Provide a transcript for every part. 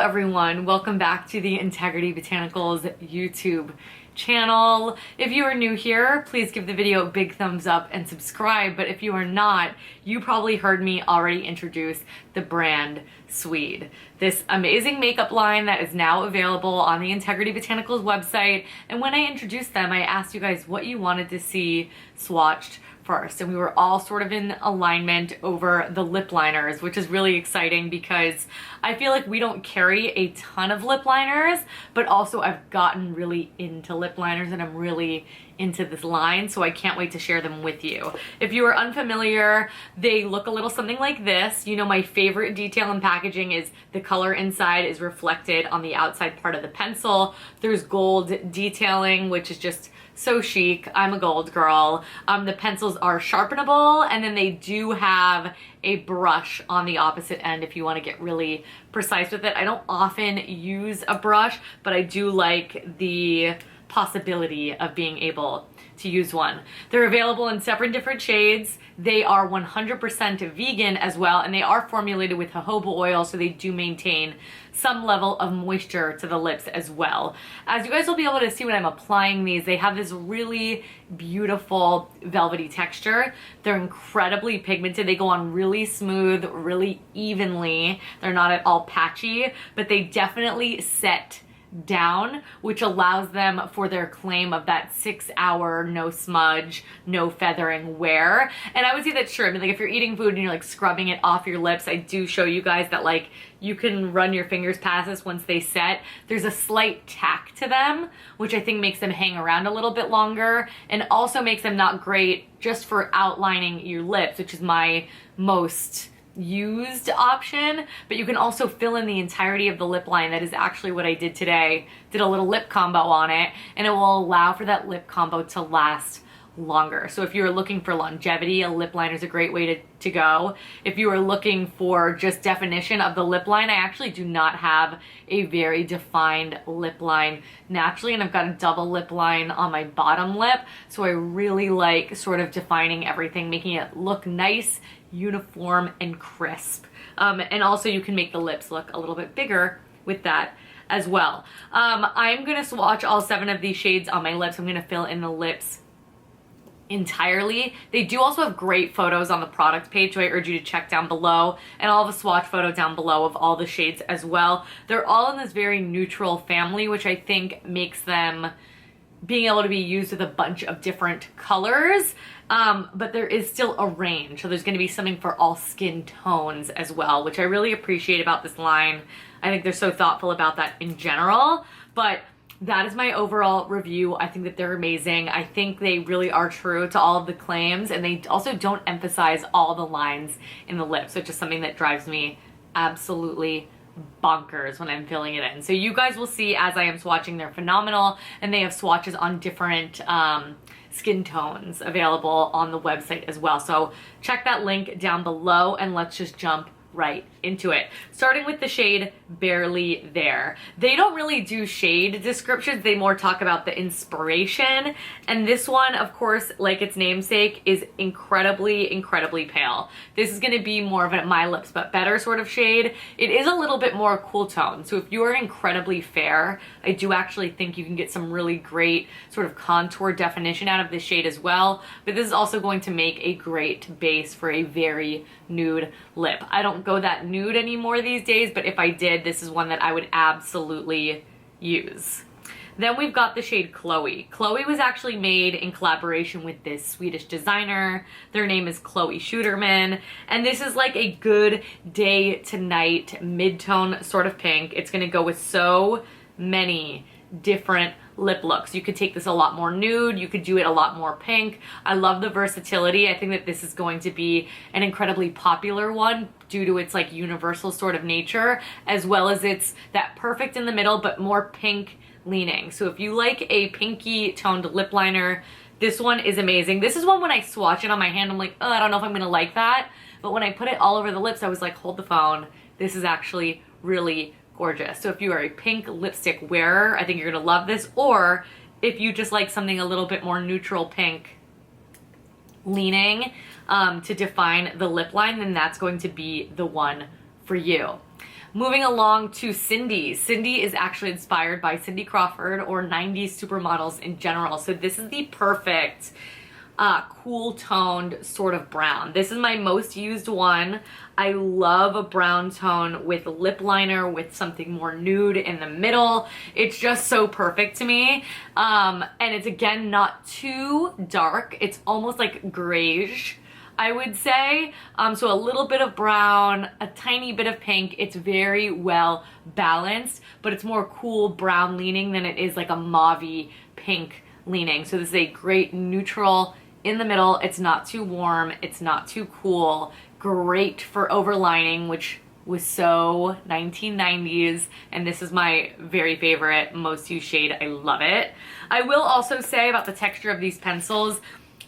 everyone, welcome back to the Integrity Botanicals YouTube channel. If you are new here, please give the video a big thumbs up and subscribe, but if you are not, you probably heard me already introduce the brand SWEED. This amazing makeup line that is now available on the Integrity Botanicals website, and when I introduced them, I asked you guys what you wanted to see swatched first, and we were all sort of in alignment over the lip liners, which is really exciting because I feel like we don't carry a ton of lip liners, but also I've gotten really into lip liners and I'm really into this line, so I can't wait to share them with you. If you are unfamiliar, they look a little something like this. You know, my favorite detail in packaging is the color inside is reflected on the outside part of the pencil. There's gold detailing, which is just so chic. I'm a gold girl. The pencils are sharpenable, and then they do have a brush on the opposite end if you want to get really precise with it. I don't often use a brush, but I do like the possibility of being able to use one. They're available in separate different shades. They are 100% vegan as well, and they are formulated with jojoba oil, so they do maintain some level of moisture to the lips as well. As you guys will be able to see when I'm applying these, they have this really beautiful velvety texture. They're incredibly pigmented. They go on really smooth, really evenly. They're not at all patchy, but they definitely set down, which allows them for their claim of that 6-hour no smudge, no feathering wear. And I would say that's true. I mean, like if you're eating food and you're like scrubbing it off your lips, I do show you guys that like you can run your fingers past this once they set. There's a slight tack to them, which I think makes them hang around a little bit longer and also makes them not great just for outlining your lips, which is my most used option, but you can also fill in the entirety of the lip line. That is actually what I did today. Did a little lip combo on it, and it will allow for that lip combo to last longer. So if you're looking for longevity, a lip liner is a great way to go. If you are looking for just definition of the lip line, I actually do not have a very defined lip line naturally, and I've got a double lip line on my bottom lip, so I really like sort of defining everything, making it look nice, uniform, and crisp. And also you can make the lips look a little bit bigger with that as well. I'm gonna swatch all 7 of these shades on my lips. I'm gonna fill in the lips entirely. They do also have great photos on the product page, so I urge you to check down below, and I'll have a swatch photo down below of all the shades as well. They're all in this very neutral family, which I think makes them being able to be used with a bunch of different colors, but there is still a range, so there's going to be something for all skin tones as well, which I really appreciate about this line. I think they're so thoughtful about that in general, but that is my overall review. I think that they're amazing. I think they really are true to all of the claims, and they also don't emphasize all the lines in the lips, which is something that drives me absolutely bonkers when I'm filling it in. So you guys will see as I am swatching, they're phenomenal, and they have swatches on different skin tones available on the website as well. So check that link down below, and let's just jump right into it. Starting with the shade Barely There. They don't really do shade descriptions, they more talk about the inspiration, and this one, of course, like its namesake, is incredibly pale. This is going to be more of a My Lips But Better sort of shade. It is a little bit more cool tone, so if you are incredibly fair, I do actually think you can get some really great sort of contour definition out of this shade as well, but this is also going to make a great base for a very nude lip. I don't go that nude anymore these days, but if I did, this is one that I would absolutely use. Then we've got the shade Chloe. Chloe was actually made in collaboration with this Swedish designer. Their name is Chloe Schuterman, and this is like a good day to night mid-tone sort of pink. It's gonna go with so many different lip looks. You could take this a lot more nude, you could do it a lot more pink. I love the versatility. I think that this is going to be an incredibly popular one due to its like universal sort of nature, as well as it's that perfect in the middle but more pink leaning. So if you like a pinky toned lip liner, this one is amazing. This is one when I swatch it on my hand, I'm like, oh, I don't know if I'm gonna like that. But when I put it all over the lips, I was like, hold the phone. This is actually really gorgeous. So if you are a pink lipstick wearer, I think you're gonna love this. Or if you just like something a little bit more neutral pink leaning to define the lip line, then that's going to be the one for you. Moving along to Cindy. Cindy is actually inspired by Cindy Crawford or 90s supermodels in general. So this is the perfect cool toned sort of brown. This is my most used one. I love a brown tone with lip liner with something more nude in the middle. It's just so perfect to me. And it's again not too dark. It's almost like grayish, I would say. So a little bit of brown, a tiny bit of pink. It's very well balanced, but it's more cool brown leaning than it is like a mauvey pink leaning. So this is a great neutral in the middle. It's not too warm, it's not too cool. Great for overlining, which was so 1990s, and this is my very favorite, most used shade. I love it. I will also say about the texture of these pencils,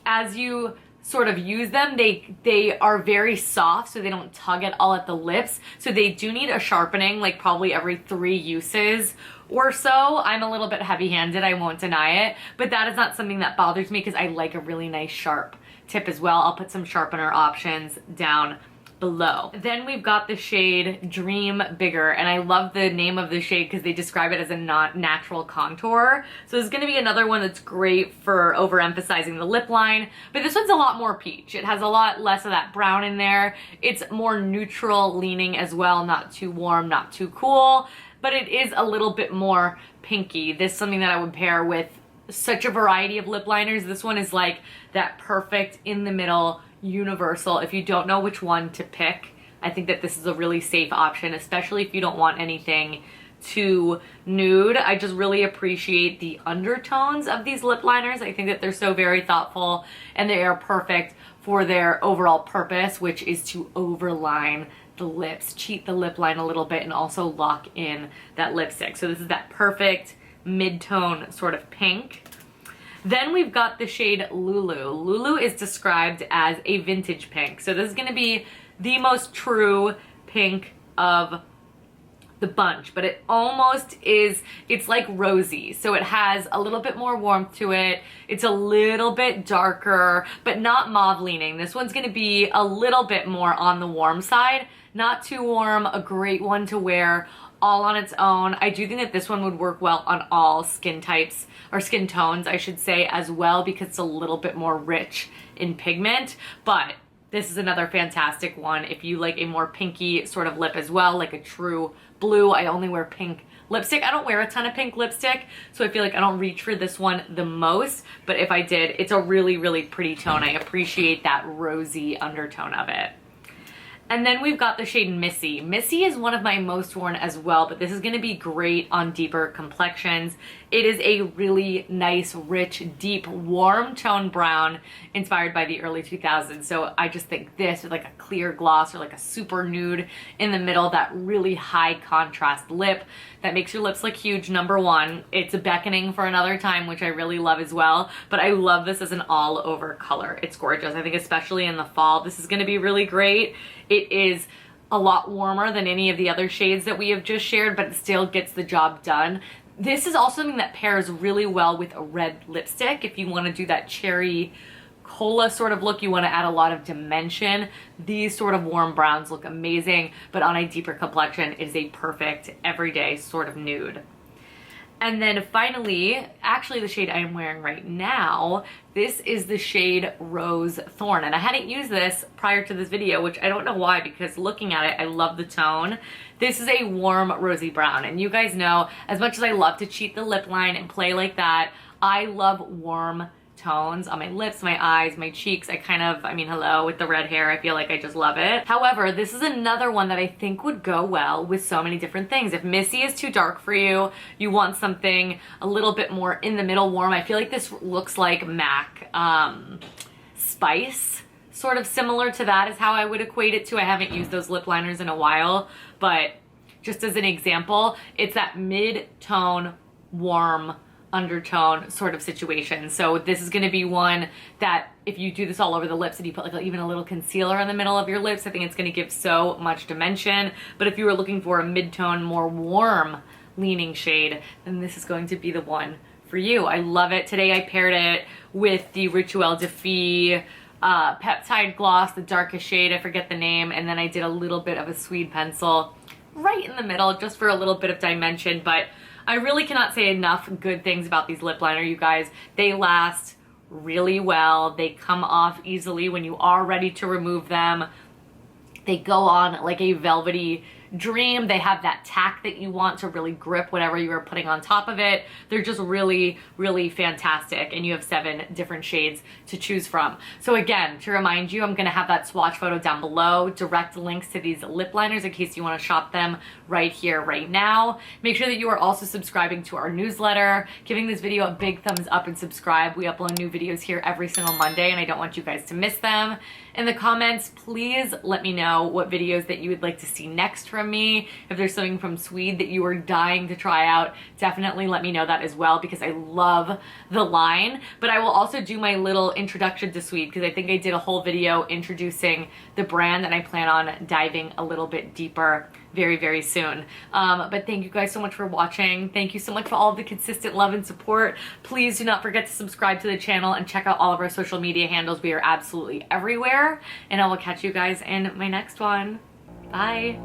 as you sort of use them, they are very soft, so they don't tug at all at the lips. So they do need a sharpening, like probably every 3 uses or so. I'm a little bit heavy-handed, I won't deny it, but that is not something that bothers me because I like a really nice sharp tip as well. I'll put some sharpener options down below. Then we've got the shade Dream Bigger, and I love the name of the shade because they describe it as a natural contour. So it's gonna be another one that's great for overemphasizing the lip line, but this one's a lot more peach. It has a lot less of that brown in there. It's more neutral leaning as well, not too warm, not too cool, but it is a little bit more pinky. This is something that I would pair with such a variety of lip liners. This one is like that perfect in the middle universal. If you don't know which one to pick, I think that this is a really safe option, especially if you don't want anything too nude. I just really appreciate the undertones of these lip liners. I think that they're so very thoughtful and they are perfect for their overall purpose, which is to overline the lips, cheat the lip line a little bit, and also lock in that lipstick. So this is that perfect mid-tone sort of pink. Then we've got the shade Lulu. Lulu is described as a vintage pink. So this is gonna be the most true pink of the bunch, but it almost is, it's like rosy. So it has a little bit more warmth to it. It's a little bit darker, but not mauve leaning. This one's gonna be a little bit more on the warm side, not too warm, a great one to wear all on its own. I do think that this one would work well on all skin types, or skin tones, I should say, as well, because it's a little bit more rich in pigment. But this is another fantastic one if you like a more pinky sort of lip as well, like a true blue. I only wear pink lipstick. I don't wear a ton of pink lipstick, so I feel like I don't reach for this one the most, but if I did, it's a really, really pretty tone. I appreciate that rosy undertone of it. And then we've got the shade Missy. Missy is one of my most worn as well, but this is gonna be great on deeper complexions. It is a really nice, rich, deep, warm tone brown inspired by the early 2000s. So I just think this with like a clear gloss or like a super nude in the middle, that really high contrast lip that makes your lips look huge, number one. It's a beckoning for another time, which I really love as well. But I love this as an all over color. It's gorgeous. I think especially in the fall, this is gonna be really great. It is a lot warmer than any of the other shades that we have just shared, but it still gets the job done. This is also something that pairs really well with a red lipstick. If you want to do that cherry cola sort of look, you want to add a lot of dimension, these sort of warm browns look amazing, but on a deeper complexion, it is a perfect everyday sort of nude. And then finally, actually the shade I am wearing right now, this is the shade Rose Thorn. And I hadn't used this prior to this video, which I don't know why, because looking at it, I love the tone. This is a warm rosy brown. And you guys know, as much as I love to cheat the lip line and play like that, I love warm tones on my lips, my eyes, my cheeks. I mean, hello, with the red hair, I feel like I just love it. However, this is another one that I think would go well with so many different things. If Missy is too dark for you, you want something a little bit more in the middle warm. I feel like this looks like MAC Spice, sort of similar to that is how I would equate it to. I haven't used those lip liners in a while, but just as an example, it's that mid-tone, warm, undertone sort of situation. So this is going to be one that if you do this all over the lips and you put like even a little concealer in the middle of your lips, I think it's going to give so much dimension. But if you were looking for a mid-tone, more warm leaning shade, then this is going to be the one for you. I love it. Today I paired it with the Rituel de Fille peptide gloss, the darkest shade, I forget the name, and then I did a little bit of a SWEED pencil. right in the middle just for a little bit of dimension, but I really cannot say enough good things about these lip liner, you guys. They last really well. They come off easily when you are ready to remove them. They go on like a velvety dream. They have that tack that you want to really grip whatever you are putting on top of it. They're just really, really fantastic, and you have 7 different shades to choose from. So again, to remind you, I'm gonna have that swatch photo down below, direct links to these lip liners in case you wanna shop them right here, right now. Make sure that you are also subscribing to our newsletter, giving this video a big thumbs up and subscribe. We upload new videos here every single Monday, and I don't want you guys to miss them. In the comments, please let me know what videos that you would like to see next from me. If there's something from SWEED that you are dying to try out, definitely let me know that as well, because I love the line. But I will also do my little introduction to SWEED, because I think I did a whole video introducing the brand, and I plan on diving a little bit deeper very, very soon. But thank you guys so much for watching. Thank you so much for all of the consistent love and support. Please do not forget to subscribe to the channel and check out all of our social media handles. We are absolutely everywhere, and I will catch you guys in my next one. Bye.